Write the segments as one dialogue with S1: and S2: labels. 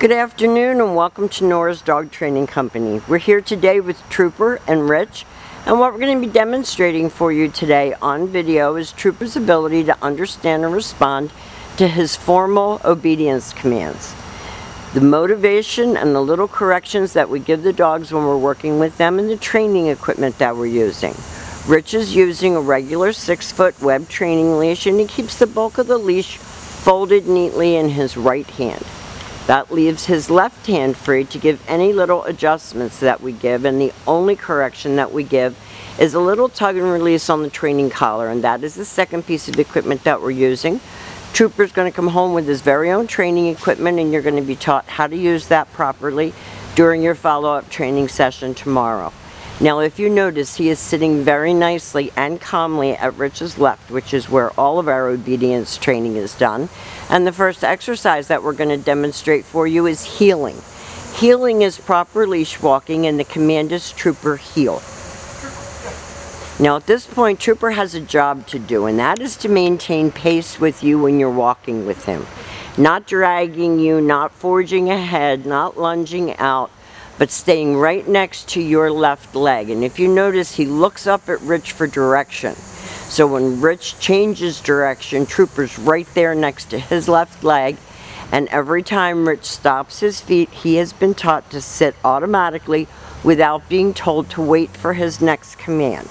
S1: Good afternoon and welcome to Nora's Dog Training Company. We're here today with Trooper and Rich, and what we're going to be demonstrating for you today on video is Trooper's ability to understand and respond to his formal obedience commands. The motivation and the little corrections that we give the dogs when we're working with them and the training equipment that we're using. Rich is using a regular 6-foot web training leash, and he keeps the bulk of the leash folded neatly in his right hand. That leaves his left hand free to give any little adjustments that we give, and the only correction that we give is a little tug and release on the training collar, and that is the second piece of equipment that we're using. Trooper's going to come home with his very own training equipment, and you're going to be taught how to use that properly during your follow-up training session tomorrow. Now, if you notice, he is sitting very nicely and calmly at Rich's left, which is where all of our obedience training is done. And the first exercise that we're going to demonstrate for you is heeling. Heeling is proper leash walking, and the command is Trooper heel. Now, at this point, Trooper has a job to do, and that is to maintain pace with you when you're walking with him. Not dragging you, not forging ahead, not lunging out, but staying right next to your left leg. And if you notice, he looks up at Rich for direction. So when Rich changes direction, Trooper's right there next to his left leg, and every time Rich stops his feet, he has been taught to sit automatically without being told to wait for his next command.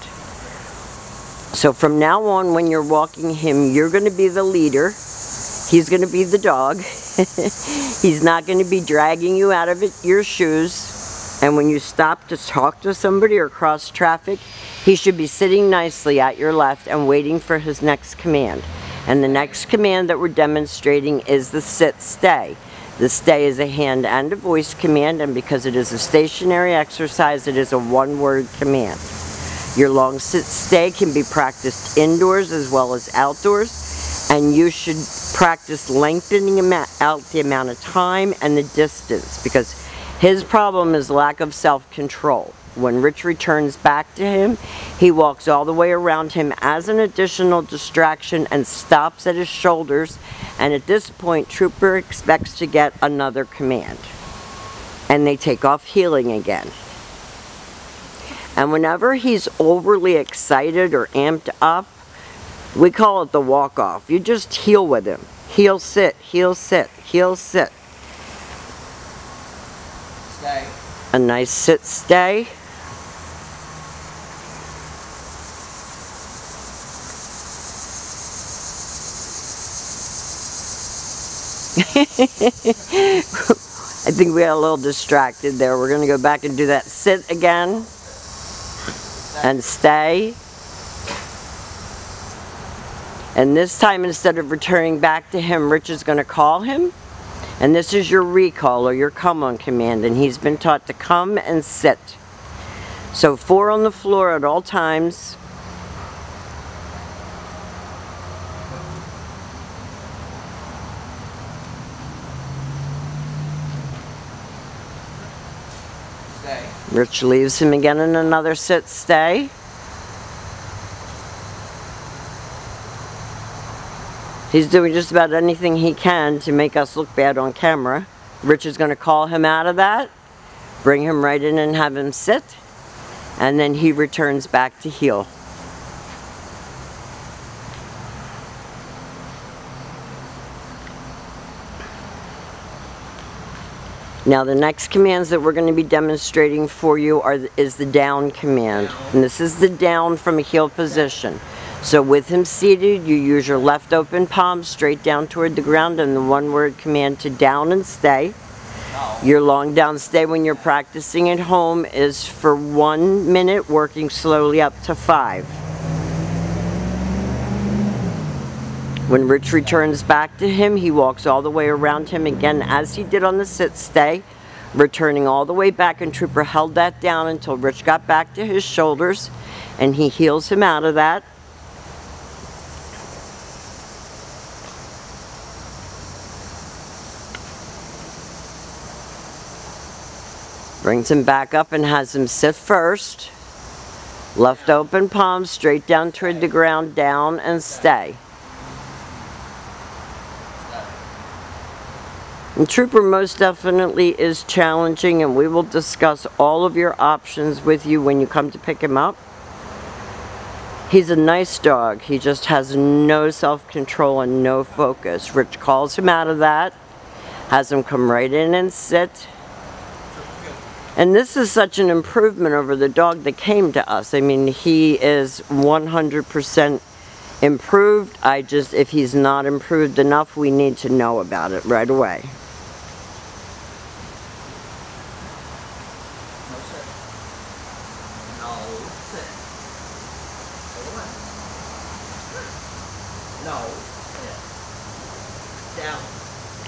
S1: So from now on, when you're walking him, you're going to be the leader. He's going to be the dog. He's not going to be dragging you out of your shoes. And when you stop to talk to somebody or cross traffic, he should be sitting nicely at your left and waiting for his next command. And the next command that we're demonstrating is the sit-stay. The stay is a hand and a voice command, and because it is a stationary exercise, it is a one-word command. Your long sit-stay can be practiced indoors as well as outdoors, and you should practice lengthening out the amount of time and the distance, because his problem is lack of self-control. When Rich returns back to him, he walks all the way around him as an additional distraction and stops at his shoulders, and at this point, Trooper expects to get another command. And they take off heeling again. And whenever he's overly excited or amped up, we call it the walk-off. You just heel with him. Heel sit, heel sit, heel sit.
S2: Stay.
S1: A nice sit stay. I think we got a little distracted there. We're going to go back and do that sit again. And stay. And this time, instead of returning back to him, Rich is going to call him. And this is your recall or your come on command, and he's been taught to come and sit. So 4 on the floor at all times.
S2: Stay.
S1: Rich leaves him again in another sit stay. He's doing just about anything he can to make us look bad on camera. Rich is going to call him out of that, bring him right in and have him sit, and then he returns back to heel. Now the next commands that we're going to be demonstrating for you is the down command. And this is the down from a heel position. So with him seated, you use your left open palm straight down toward the ground, and the one-word command to down and stay. Your long down stay when you're practicing at home is for 1 minute, working slowly up to 5. When Rich returns back to him, he walks all the way around him again as he did on the sit stay, returning all the way back, and Trooper held that down until Rich got back to his shoulders, and he heels him out of that. Brings him back up and has him sit first. Left open palm straight down toward the ground, down and stay. And Trooper most definitely is challenging, and we will discuss all of your options with you when you come to pick him up. He's a nice dog. He just has no self-control and no focus. Rich calls him out of that, has him come right in and sit. And this is such an improvement over the dog that came to us. I mean, he is 100% improved. If he's not improved enough, we need to know about it right away.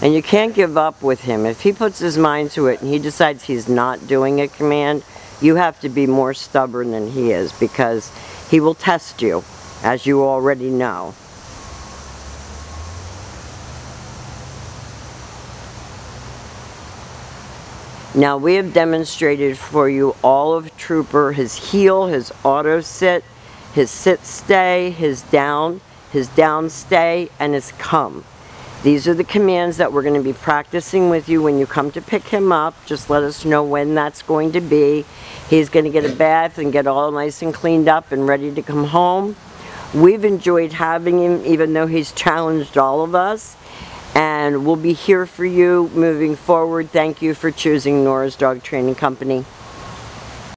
S1: And you can't give up with him. If he puts his mind to it and he decides he's not doing a command, you have to be more stubborn than he is, because he will test you, as you already know. Now, we have demonstrated for you all of Trooper, his heel, his auto sit, his sit stay, his down stay, and his come. These are the commands that we're going to be practicing with you when you come to pick him up. Just let us know when that's going to be. He's going to get a bath and get all nice and cleaned up and ready to come home. We've enjoyed having him, even though he's challenged all of us. And we'll be here for you moving forward. Thank you for choosing Nora's Dog Training Company.